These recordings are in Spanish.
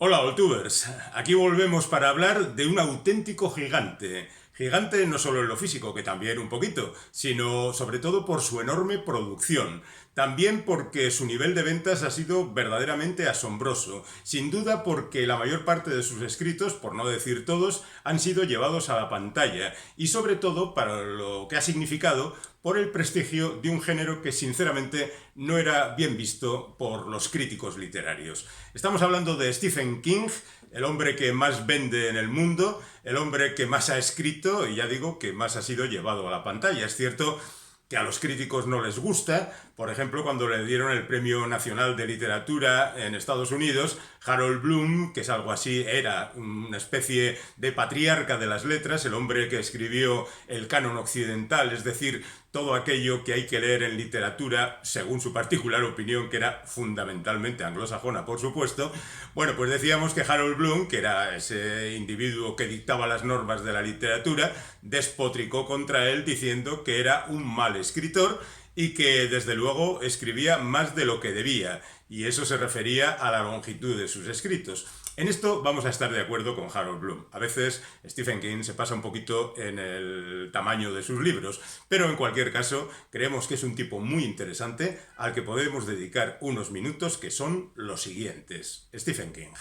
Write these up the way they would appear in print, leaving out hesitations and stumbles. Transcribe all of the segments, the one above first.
Hola, Oltubers. Aquí volvemos para hablar de un auténtico gigante. Gigante no solo en lo físico, que también un poquito, sino sobre todo por su enorme producción. También porque su nivel de ventas ha sido verdaderamente asombroso. Sin duda porque la mayor parte de sus escritos, por no decir todos, han sido llevados a la pantalla. Y sobre todo para lo que ha significado por el prestigio de un género que sinceramente no era bien visto por los críticos literarios. Estamos hablando de Stephen King, el hombre que más vende en el mundo, el hombre que más ha escrito y ya digo que más ha sido llevado a la pantalla. Es cierto que a los críticos no les gusta. Por ejemplo, cuando le dieron el Premio Nacional de Literatura en Estados Unidos, Harold Bloom, que es algo así, era una especie de patriarca de las letras, el hombre que escribió el canon occidental, es decir, todo aquello que hay que leer en literatura, según su particular opinión, que era fundamentalmente anglosajona, por supuesto. Bueno, pues decíamos que Harold Bloom, que era ese individuo que dictaba las normas de la literatura, despotricó contra él diciendo que era un mal escritor y que desde luego escribía más de lo que debía, y eso se refería a la longitud de sus escritos. En esto vamos a estar de acuerdo con Harold Bloom. A veces Stephen King se pasa un poquito en el tamaño de sus libros, pero en cualquier caso creemos que es un tipo muy interesante al que podemos dedicar unos minutos, que son los siguientes. Stephen King.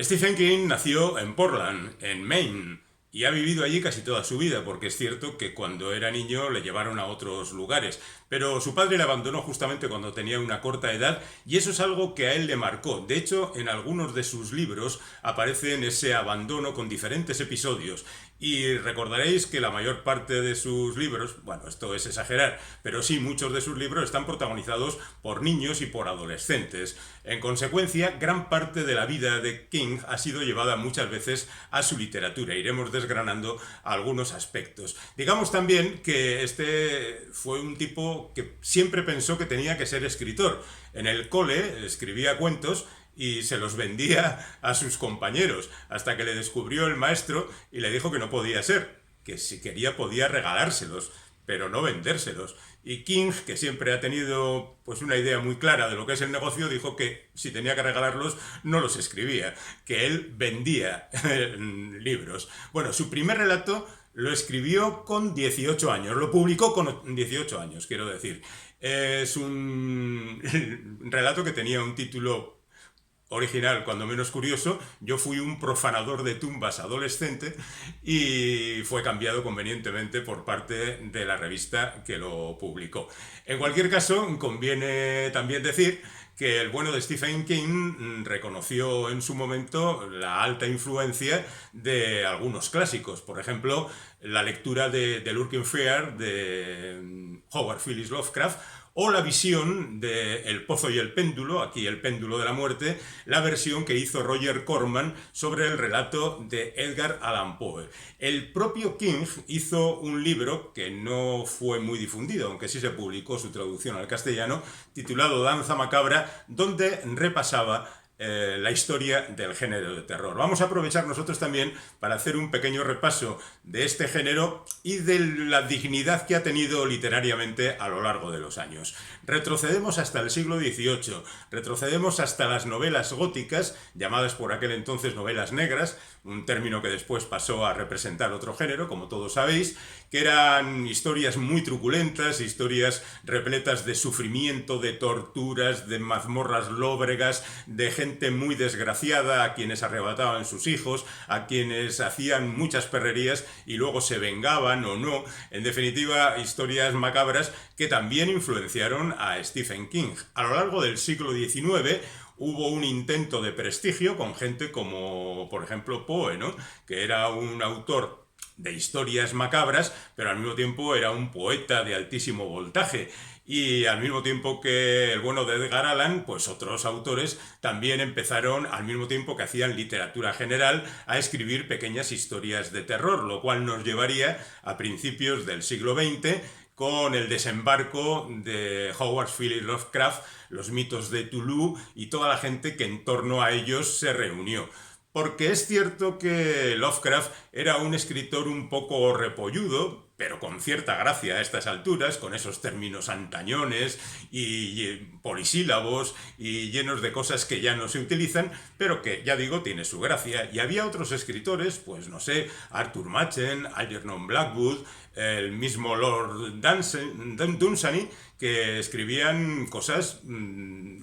Stephen King nació en Portland, en Maine, y ha vivido allí casi toda su vida, porque es cierto que cuando era niño le llevaron a otros lugares, pero su padre le abandonó justamente cuando tenía una corta edad, y eso es algo que a él le marcó. De hecho, en algunos de sus libros aparece en ese abandono con diferentes episodios, y recordaréis que la mayor parte de sus libros, bueno, esto es exagerar, pero sí, muchos de sus libros están protagonizados por niños y por adolescentes. En consecuencia, gran parte de la vida de King ha sido llevada muchas veces a su literatura. Iremos desgranando algunos aspectos. Digamos también que este fue un tipo que siempre pensó que tenía que ser escritor. En el cole escribía cuentos y se los vendía a sus compañeros, hasta que le descubrió el maestro y le dijo que no podía ser, que si quería podía regalárselos, pero no vendérselos. Y King, que siempre ha tenido pues una idea muy clara de lo que es el negocio, dijo que si tenía que regalarlos no los escribía, que él vendía libros. Bueno, su primer relato lo escribió con 18 años, lo publicó con 18 años, quiero decir. Es un relato que tenía un título original, cuando menos curioso. Yo fui un profanador de tumbas adolescente, y fue cambiado convenientemente por parte de la revista que lo publicó. En cualquier caso, conviene también decir que el bueno de Stephen King reconoció en su momento la alta influencia de algunos clásicos. Por ejemplo, la lectura de The Lurking Fear de Howard Phillips Lovecraft, o la visión de El Pozo y el Péndulo, aquí el péndulo de la muerte, la versión que hizo Roger Corman sobre el relato de Edgar Allan Poe. El propio King hizo un libro que no fue muy difundido, aunque sí se publicó su traducción al castellano, titulado Danza Macabra, donde repasaba la historia del género de terror. Vamos a aprovechar nosotros también para hacer un pequeño repaso de este género y de la dignidad que ha tenido literariamente a lo largo de los años. Retrocedemos hasta el siglo XVIII, retrocedemos hasta las novelas góticas, llamadas por aquel entonces novelas negras, un término que después pasó a representar otro género, como todos sabéis, que eran historias muy truculentas, historias repletas de sufrimiento, de torturas, de mazmorras lóbregas, de gente muy desgraciada a quienes arrebataban sus hijos, a quienes hacían muchas perrerías y luego se vengaban o no. En definitiva, historias macabras que también influenciaron a Stephen King. A lo largo del siglo XIX hubo un intento de prestigio con gente como, por ejemplo, Poe, ¿no?, que era un autor de historias macabras, pero al mismo tiempo era un poeta de altísimo voltaje. Y al mismo tiempo que el bueno de Edgar Allan, pues otros autores también empezaron, al mismo tiempo que hacían literatura general, a escribir pequeñas historias de terror, lo cual nos llevaría a principios del siglo XX, con el desembarco de Howard Phillips Lovecraft, los mitos de Tulu y toda la gente que en torno a ellos se reunió. Porque es cierto que Lovecraft era un escritor un poco repolludo, pero con cierta gracia a estas alturas, con esos términos antañones y polisílabos y llenos de cosas que ya no se utilizan, pero que, ya digo, tiene su gracia. Y había otros escritores, pues no sé, Arthur Machen, Algernon Blackwood, el mismo Lord Dunsany, que escribían cosas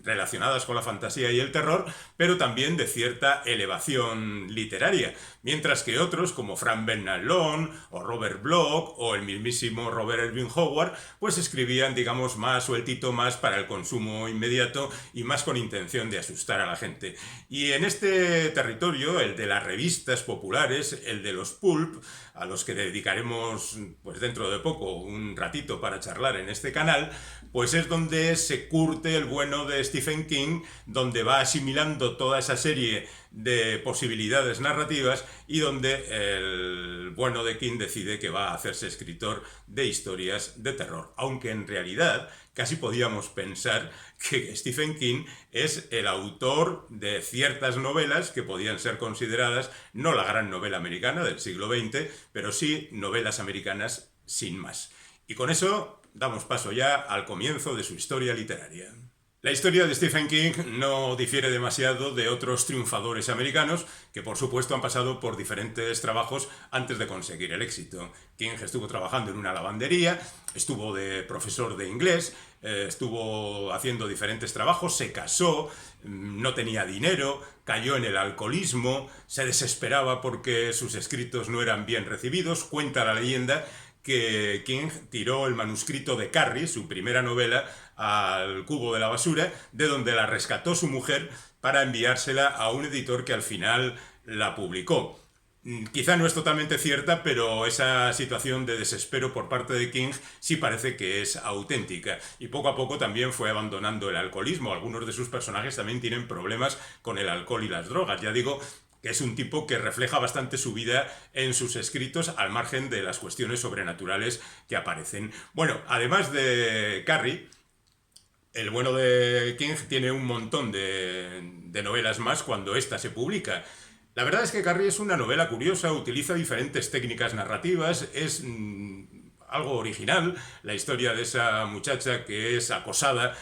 relacionadas con la fantasía y el terror, pero también de cierta elevación literaria, mientras que otros como Frank Bernard-Long o Robert Bloch o el mismísimo Robert Irving Howard, pues escribían, digamos, más sueltito, más para el consumo inmediato y más con intención de asustar a la gente. Y en este territorio, el de las revistas populares, el de los pulp, a los que dedicaremos pues dentro de poco un ratito para charlar en este canal, pues es donde se curte el bueno de Stephen King, donde va asimilando toda esa serie de posibilidades narrativas y donde el bueno de King decide que va a hacerse escritor de historias de terror, aunque en realidad casi podíamos pensar que Stephen King es el autor de ciertas novelas que podían ser consideradas no la gran novela americana del siglo XX, pero sí novelas americanas sin más. Y con eso damos paso ya al comienzo de su historia literaria. La historia de Stephen King no difiere demasiado de otros triunfadores americanos que por supuesto han pasado por diferentes trabajos antes de conseguir el éxito. King estuvo trabajando en una lavandería, estuvo de profesor de inglés, estuvo haciendo diferentes trabajos, se casó, no tenía dinero, cayó en el alcoholismo, se desesperaba porque sus escritos no eran bien recibidos. Cuenta la leyenda que King tiró el manuscrito de Carrie, su primera novela, al cubo de la basura, de donde la rescató su mujer para enviársela a un editor que al final la publicó. Quizá no es totalmente cierta, pero esa situación de desespero por parte de King sí parece que es auténtica. Y poco a poco también fue abandonando el alcoholismo. Algunos de sus personajes también tienen problemas con el alcohol y las drogas. Ya digo que es un tipo que refleja bastante su vida en sus escritos, al margen de las cuestiones sobrenaturales que aparecen. Bueno, además de Carrie, el bueno de King tiene un montón de novelas más cuando ésta se publica. La verdad es que Carrie es una novela curiosa, utiliza diferentes técnicas narrativas, es algo original, la historia de esa muchacha que es acosada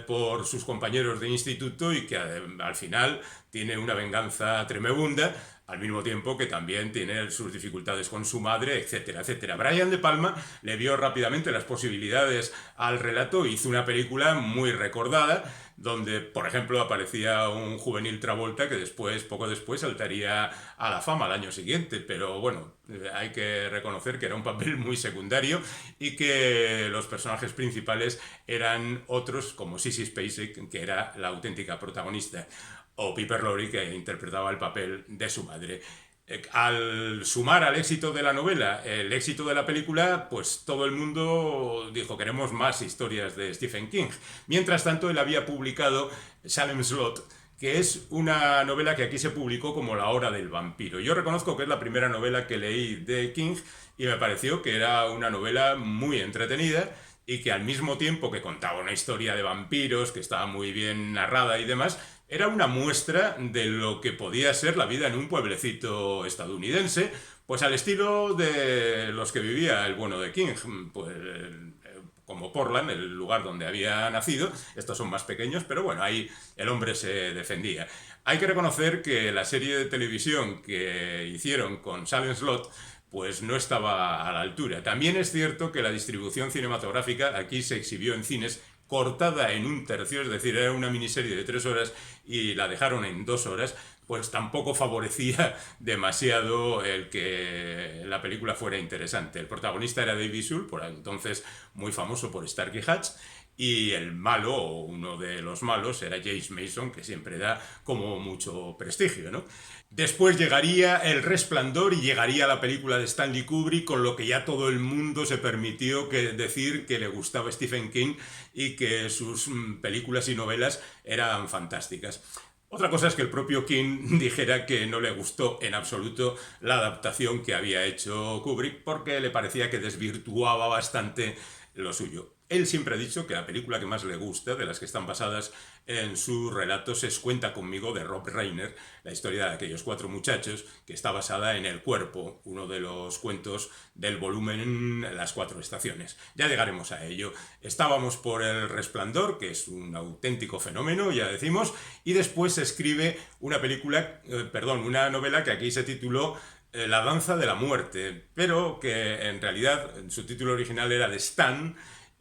por sus compañeros de instituto y que al final tiene una venganza tremenda, al mismo tiempo que también tiene sus dificultades con su madre, etcétera, etcétera. Brian De Palma le vio rápidamente las posibilidades al relato, hizo una película muy recordada, donde, por ejemplo, aparecía un juvenil Travolta que después, poco después, saltaría a la fama al año siguiente, pero bueno, hay que reconocer que era un papel muy secundario y que los personajes principales eran otros, como Sissy Spacek, que era la auténtica protagonista, o Piper Laurie, que interpretaba el papel de su madre. Al sumar al éxito de la novela el éxito de la película, pues todo el mundo dijo: queremos más historias de Stephen King. Mientras tanto, él había publicado Salem's Lot, que es una novela que aquí se publicó como La hora del vampiro. Yo reconozco que es la primera novela que leí de King y me pareció que era una novela muy entretenida y que al mismo tiempo que contaba una historia de vampiros, que estaba muy bien narrada y demás, era una muestra de lo que podía ser la vida en un pueblecito estadounidense, pues al estilo de los que vivía el bueno de King, pues como Portland, el lugar donde había nacido. Estos son más pequeños, pero bueno, ahí el hombre se defendía. Hay que reconocer que la serie de televisión que hicieron con Salem's Lot pues no estaba a la altura. También es cierto que la distribución cinematográfica aquí se exhibió en cines cortada en un tercio, es decir, era una miniserie de 3 horas y la dejaron en 2 horas, pues tampoco favorecía demasiado el que la película fuera interesante. El protagonista era David Soul, por entonces muy famoso por Starkey Hatch, y el malo, o uno de los malos, era James Mason, que siempre da como mucho prestigio, ¿no? Después llegaría El Resplandor y llegaría la película de Stanley Kubrick, con lo que ya todo el mundo se permitió decir que le gustaba Stephen King y que sus películas y novelas eran fantásticas. Otra cosa es que el propio King dijera que no le gustó en absoluto la adaptación que había hecho Kubrick porque le parecía que desvirtuaba bastante lo suyo. Él siempre ha dicho que la película que más le gusta, de las que están basadas en sus relatos, es Cuenta conmigo, de Rob Reiner, la historia de aquellos 4 muchachos, que está basada en El cuerpo, uno de los cuentos del volumen Las 4 estaciones. Ya llegaremos a ello. Estábamos por El resplandor, que es un auténtico fenómeno, ya decimos, y después escribe una novela que aquí se tituló La danza de la muerte, pero que en realidad su título original era The Stand,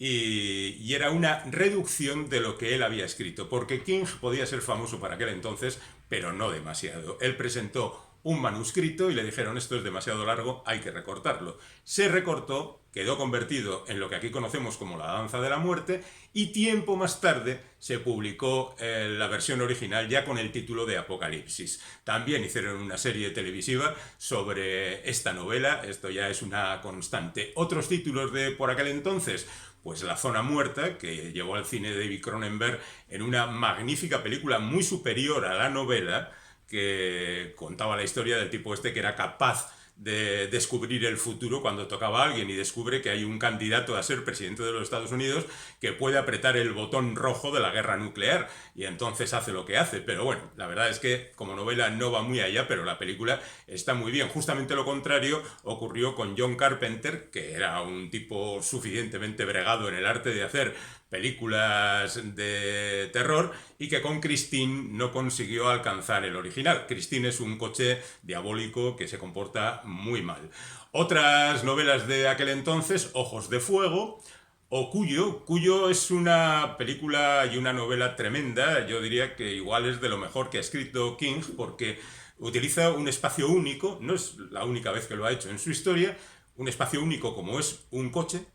y era una reducción de lo que él había escrito, porque King podía ser famoso para aquel entonces, pero no demasiado. Él presentó un manuscrito y le dijeron: esto es demasiado largo, hay que recortarlo. Se recortó, quedó convertido en lo que aquí conocemos como La danza de la muerte, y tiempo más tarde se publicó la versión original ya con el título de Apocalipsis. También hicieron una serie televisiva sobre esta novela, esto ya es una constante. Otros títulos de por aquel entonces: pues La zona muerta, que llevó al cine David Cronenberg en una magnífica película muy superior a la novela, que contaba la historia del tipo este que era capaz de descubrir el futuro cuando tocaba a alguien, y descubre que hay un candidato a ser presidente de los Estados Unidos que puede apretar el botón rojo de la guerra nuclear, y entonces hace lo que hace. Pero bueno, la verdad es que como novela no va muy allá, pero la película está muy bien. Justamente lo contrario ocurrió con John Carpenter, que era un tipo suficientemente bregado en el arte de hacer películas de terror, y que con Christine no consiguió alcanzar el original. Christine es un coche diabólico que se comporta muy mal. Otras novelas de aquel entonces: Ojos de fuego o Cuyo. Cuyo es una película y una novela tremenda. Yo diría que igual es de lo mejor que ha escrito King, porque utiliza un espacio único, no es la única vez que lo ha hecho en su historia, un espacio único como es un coche,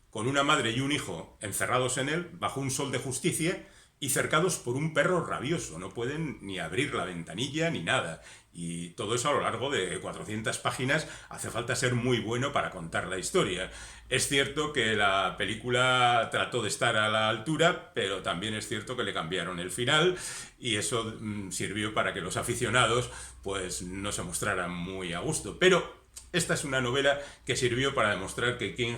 con una madre y un hijo encerrados en él, bajo un sol de justicia, y cercados por un perro rabioso. No pueden ni abrir la ventanilla ni nada. Y todo eso a lo largo de 400 páginas. Hace falta ser muy bueno para contar la historia. Es cierto que la película trató de estar a la altura, pero también es cierto que le cambiaron el final, y eso sirvió para que los aficionados pues no se mostraran muy a gusto. Pero esta es una novela que sirvió para demostrar que King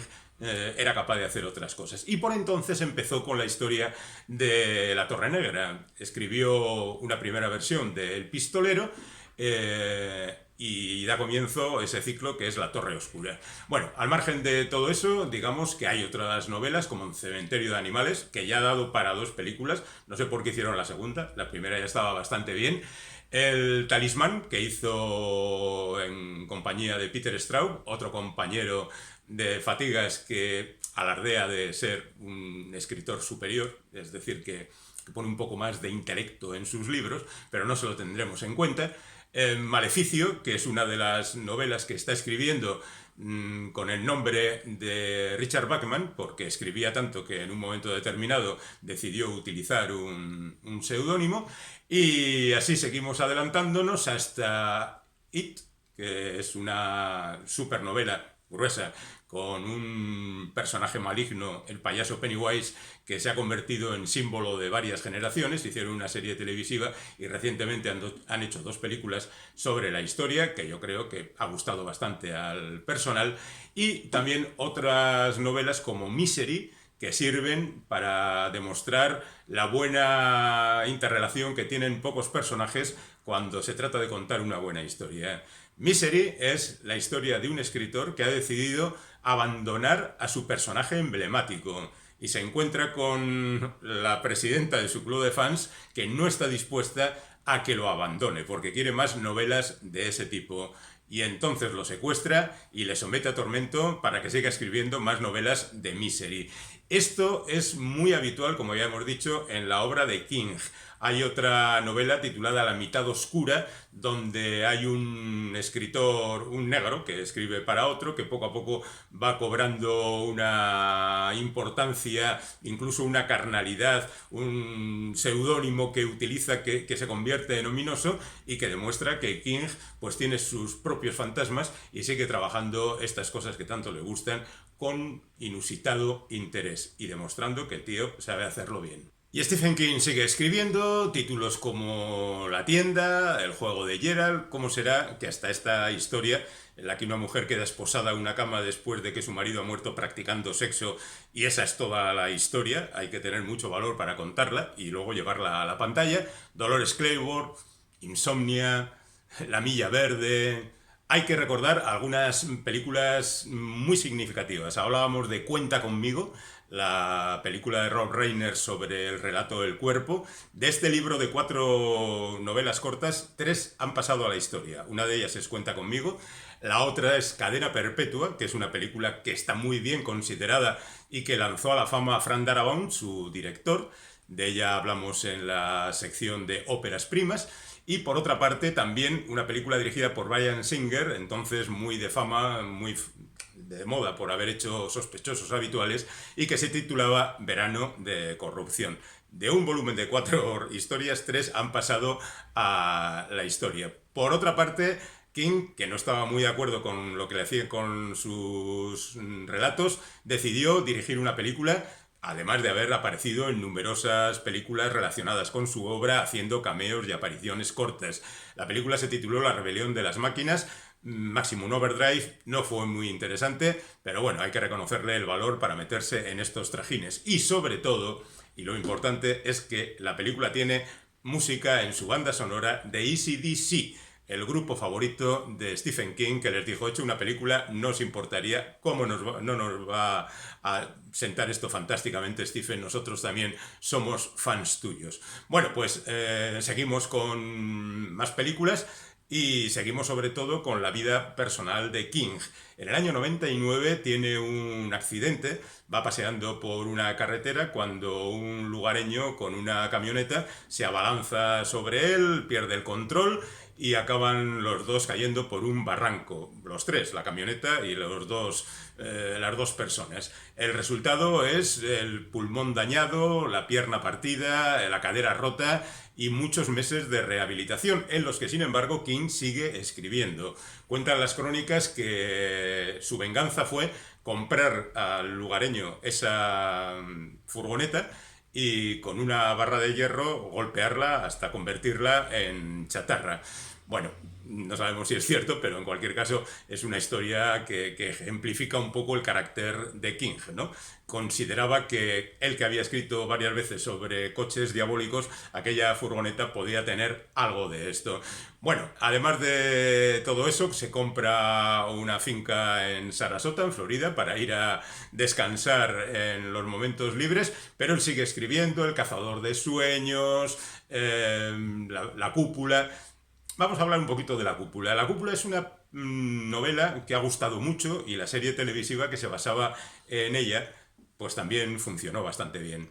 era capaz de hacer otras cosas. Y por entonces empezó con la historia de La Torre Negra. Escribió una primera versión de El Pistolero, y da comienzo ese ciclo que es La Torre Oscura. Bueno, al margen de todo eso, digamos que hay otras novelas como Un cementerio de animales, que ya ha dado para 2 películas. No sé por qué hicieron la segunda, la primera ya estaba bastante bien. El Talismán, que hizo en compañía de Peter Straub, otro compañero de Fatigas que alardea de ser un escritor superior, es decir, que pone un poco más de intelecto en sus libros, pero no se lo tendremos en cuenta. Maleficio, que es una de las novelas que está escribiendo con el nombre de Richard Bachman, porque escribía tanto que en un momento determinado decidió utilizar un seudónimo, y así seguimos adelantándonos hasta It, que es una supernovela gruesa con un personaje maligno, el payaso Pennywise, que se ha convertido en símbolo de varias generaciones. Hicieron una serie televisiva y recientemente han hecho 2 películas sobre la historia, que yo creo que ha gustado bastante al personal. Y también otras novelas como Misery, que sirven para demostrar la buena interrelación que tienen pocos personajes cuando se trata de contar una buena historia. Misery es la historia de un escritor que ha decidido abandonar a su personaje emblemático y se encuentra con la presidenta de su club de fans, que no está dispuesta a que lo abandone porque quiere más novelas de ese tipo. Y entonces lo secuestra y le somete a tormento para que siga escribiendo más novelas de Misery. Esto es muy habitual, como ya hemos dicho, en la obra de King. Hay otra novela titulada La mitad oscura, donde hay un escritor, un negro, que escribe para otro, que poco a poco va cobrando una importancia, incluso una carnalidad, un seudónimo que utiliza que se convierte en ominoso, y que demuestra que King pues tiene sus propios fantasmas y sigue trabajando estas cosas que tanto le gustan con inusitado interés, y demostrando que el tío sabe hacerlo bien. Y Stephen King sigue escribiendo títulos como La tienda, El juego de Gerald. ¿Cómo será que hasta esta historia en la que una mujer queda esposada en una cama después de que su marido ha muerto practicando sexo y esa es toda la historia? Hay que tener mucho valor para contarla y luego llevarla a la pantalla. Dolores Claiborne, Insomnia, La milla verde. Hay que recordar algunas películas muy significativas. Hablábamos de Cuenta conmigo, la película de Rob Reiner sobre el relato del cuerpo. De este libro de 4 novelas cortas, 3 han pasado a la historia. Una de ellas es Cuenta conmigo, la otra es Cadena Perpetua, que es una película que está muy bien considerada y que lanzó a la fama a Frank Darabont, su director. De ella hablamos en la sección de óperas primas. Y por otra parte, también una película dirigida por Bryan Singer, entonces muy de fama, muy de moda por haber hecho Sospechosos Habituales, y que se titulaba Verano de Corrupción. De un volumen de 4 historias, 3 han pasado a la historia. Por otra parte, King, que no estaba muy de acuerdo con lo que le hacían con sus relatos, decidió dirigir una película, además de haber aparecido en numerosas películas relacionadas con su obra, haciendo cameos y apariciones cortas. La película se tituló La rebelión de las máquinas. Maximum Overdrive no fue muy interesante, pero bueno, hay que reconocerle el valor para meterse en estos trajines. Y sobre todo, y lo importante, es que la película tiene música en su banda sonora de AC/DC, el grupo favorito de Stephen King, que les dijo: hecho una película, no os importaría. ¿Cómo no nos va a sentar esto fantásticamente, Stephen? Nosotros también somos fans tuyos. Bueno, pues seguimos con más películas y seguimos sobre todo con la vida personal de King. En el año 99 tiene un accidente, va paseando por una carretera cuando un lugareño con una camioneta se abalanza sobre él, pierde el control y acaban los dos cayendo por un barranco. Los tres, la camioneta y las dos personas. El resultado es el pulmón dañado, la pierna partida, la cadera rota y muchos meses de rehabilitación, en los que sin embargo King sigue escribiendo. Cuentan las crónicas que su venganza fue comprar al lugareño esa furgoneta y con una barra de hierro golpearla hasta convertirla en chatarra. Bueno, no sabemos si es cierto, pero en cualquier caso es una historia que ejemplifica un poco el carácter de King, ¿no? Consideraba que él, que había escrito varias veces sobre coches diabólicos, aquella furgoneta podía tener algo de esto. Bueno, además de todo eso, se compra una finca en Sarasota, en Florida, para ir a descansar en los momentos libres, pero él sigue escribiendo El cazador de sueños, la cúpula. Vamos a hablar un poquito de La cúpula. La cúpula es una novela que ha gustado mucho y la serie televisiva que se basaba en ella pues también funcionó bastante bien.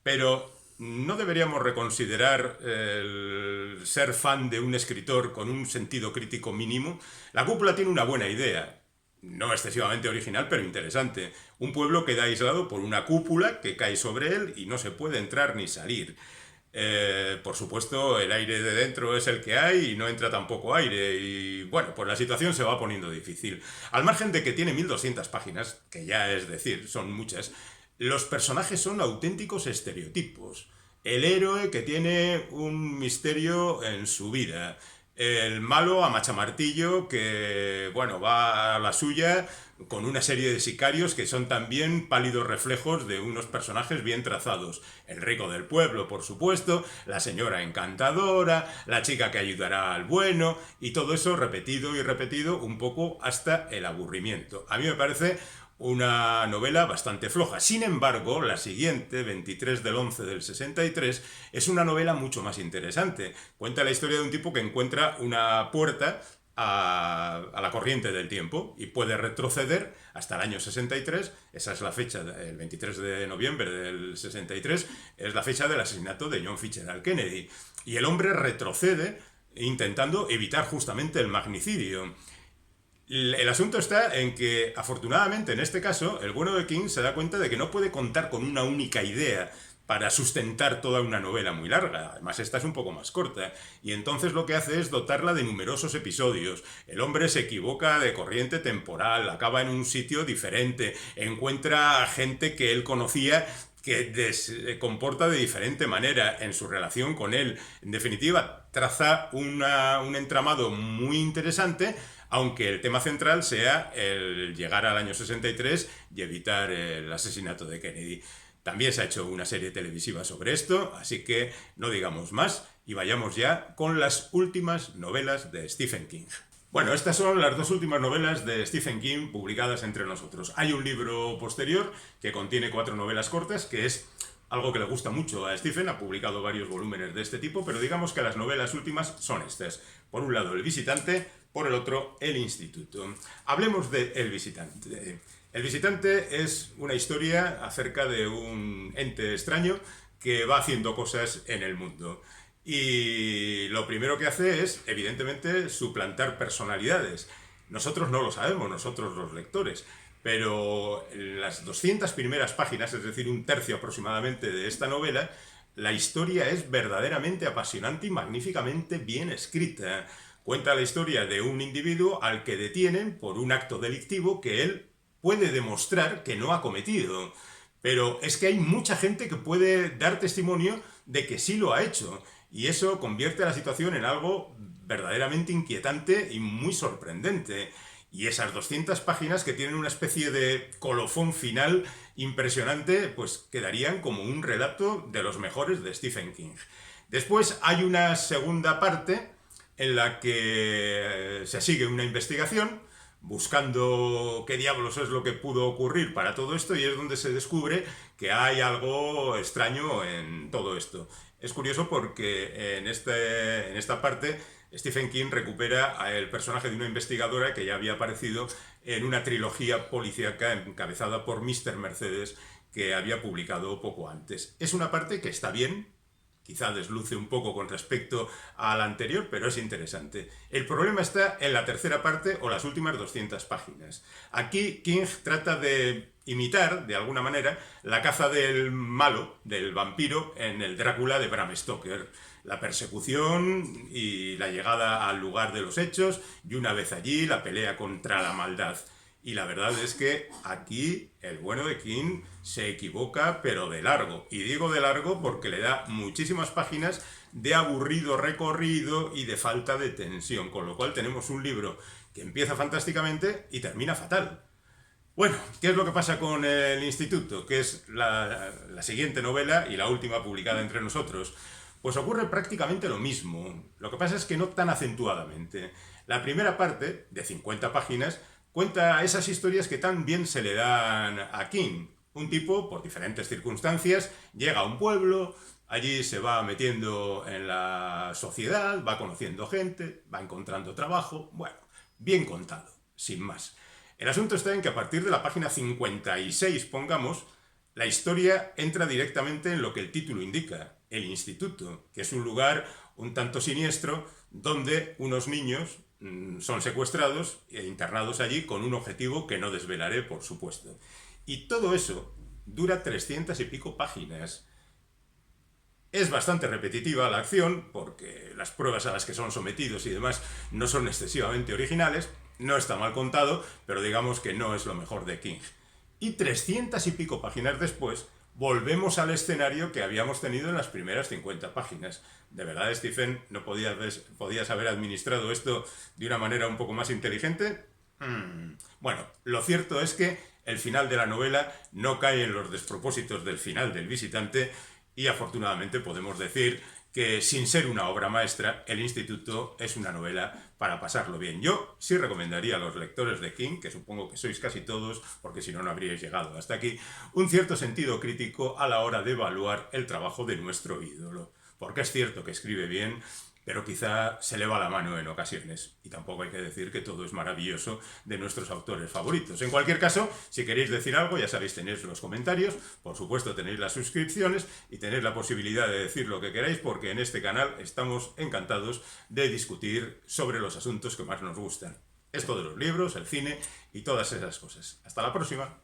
Pero ¿no deberíamos reconsiderar el ser fan de un escritor con un sentido crítico mínimo? La cúpula tiene una buena idea, no excesivamente original, pero interesante. Un pueblo queda aislado por una cúpula que cae sobre él y no se puede entrar ni salir. Por supuesto, el aire de dentro es el que hay y no entra tampoco aire. Y bueno, pues la situación se va poniendo difícil. Al margen de que tiene 1200 páginas, que ya es decir, son muchas, los personajes son auténticos estereotipos. El héroe que tiene un misterio en su vida. El malo a machamartillo que, bueno, va a la suya con una serie de sicarios que son también pálidos reflejos de unos personajes bien trazados. El rico del pueblo, por supuesto, la señora encantadora, la chica que ayudará al bueno, y todo eso repetido y repetido un poco hasta el aburrimiento. A mí me parece una novela bastante floja. Sin embargo, la siguiente, 23 del 11 del 63, es una novela mucho más interesante. Cuenta la historia de un tipo que encuentra una puerta a la corriente del tiempo y puede retroceder hasta el año 63. Esa es la fecha, el 23 de noviembre del 63, es la fecha del asesinato de John Fitzgerald Kennedy. Y el hombre retrocede intentando evitar justamente el magnicidio. El asunto está en que, afortunadamente, en este caso, el bueno de King se da cuenta de que no puede contar con una única idea para sustentar toda una novela muy larga. Además, esta es un poco más corta. Y entonces lo que hace es dotarla de numerosos episodios. El hombre se equivoca de corriente temporal, acaba en un sitio diferente, encuentra a gente que él conocía que comporta de diferente manera en su relación con él. En definitiva, traza un entramado muy interesante, aunque el tema central sea el llegar al año 63 y evitar el asesinato de Kennedy. También se ha hecho una serie televisiva sobre esto, así que no digamos más y vayamos ya con las últimas novelas de Stephen King. Bueno, estas son las dos últimas novelas de Stephen King publicadas entre nosotros. Hay un libro posterior que contiene 4 novelas cortas, que es algo que le gusta mucho a Stephen. Ha publicado varios volúmenes de este tipo, pero digamos que las novelas últimas son estas. Por un lado, El visitante, por el otro, El instituto. Hablemos de El visitante. El visitante es una historia acerca de un ente extraño que va haciendo cosas en el mundo. Y lo primero que hace es, evidentemente, suplantar personalidades. Nosotros no lo sabemos, nosotros los lectores, pero en las 200 primeras páginas, es decir, un tercio aproximadamente de esta novela, la historia es verdaderamente apasionante y magníficamente bien escrita. Cuenta la historia de un individuo al que detienen por un acto delictivo que él puede demostrar que no ha cometido. Pero es que hay mucha gente que puede dar testimonio de que sí lo ha hecho. Y eso convierte la situación en algo verdaderamente inquietante y muy sorprendente. Y esas 200 páginas que tienen una especie de colofón final impresionante, pues quedarían como un relato de los mejores de Stephen King. Después hay una segunda parte en la que se sigue una investigación buscando qué diablos es lo que pudo ocurrir para todo esto, y es donde se descubre que hay algo extraño en todo esto. Es curioso porque en esta parte Stephen King recupera el personaje de una investigadora que ya había aparecido en una trilogía policíaca encabezada por Mr. Mercedes, que había publicado poco antes. Es una parte que está bien, quizá desluce un poco con respecto a la anterior, pero es interesante. El problema está en la tercera parte o las últimas 200 páginas. Aquí King trata de imitar, de alguna manera, la caza del malo, del vampiro, en el Drácula de Bram Stoker. La persecución y la llegada al lugar de los hechos, y una vez allí la pelea contra la maldad. Y la verdad es que aquí el bueno de King se equivoca, pero de largo. Y digo de largo porque le da muchísimas páginas de aburrido recorrido y de falta de tensión. Con lo cual tenemos un libro que empieza fantásticamente y termina fatal. Bueno, ¿qué es lo que pasa con El instituto? Que es la siguiente novela y la última publicada entre nosotros. Pues ocurre prácticamente lo mismo. Lo que pasa es que no tan acentuadamente. La primera parte, de 50 páginas, cuenta esas historias que tan bien se le dan a King. Un tipo, por diferentes circunstancias, llega a un pueblo, allí se va metiendo en la sociedad, va conociendo gente, va encontrando trabajo. Bueno, bien contado, sin más. El asunto está en que a partir de la página 56, pongamos, la historia entra directamente en lo que el título indica, el instituto, que es un lugar un tanto siniestro donde unos niños son secuestrados e internados allí con un objetivo que no desvelaré, por supuesto. Y todo eso dura 300 y pico páginas. Es bastante repetitiva la acción, porque las pruebas a las que son sometidos y demás no son excesivamente originales. No está mal contado, pero digamos que no es lo mejor de King. Y 300 y pico páginas después, volvemos al escenario que habíamos tenido en las primeras 50 páginas. ¿De verdad, Stephen, no podías haber administrado esto de una manera un poco más inteligente? Bueno, lo cierto es que el final de la novela no cae en los despropósitos del final del visitante, y afortunadamente podemos decir que, sin ser una obra maestra, El instituto es una novela para pasarlo bien. Yo sí recomendaría a los lectores de King, que supongo que sois casi todos, porque si no, no habríais llegado hasta aquí, un cierto sentido crítico a la hora de evaluar el trabajo de nuestro ídolo. Porque es cierto que escribe bien, pero quizá se le va la mano en ocasiones. Y tampoco hay que decir que todo es maravilloso de nuestros autores favoritos. En cualquier caso, si queréis decir algo, ya sabéis, tenéis los comentarios, por supuesto tenéis las suscripciones y tenéis la posibilidad de decir lo que queráis, porque en este canal estamos encantados de discutir sobre los asuntos que más nos gustan. Esto de los libros, el cine y todas esas cosas. Hasta la próxima.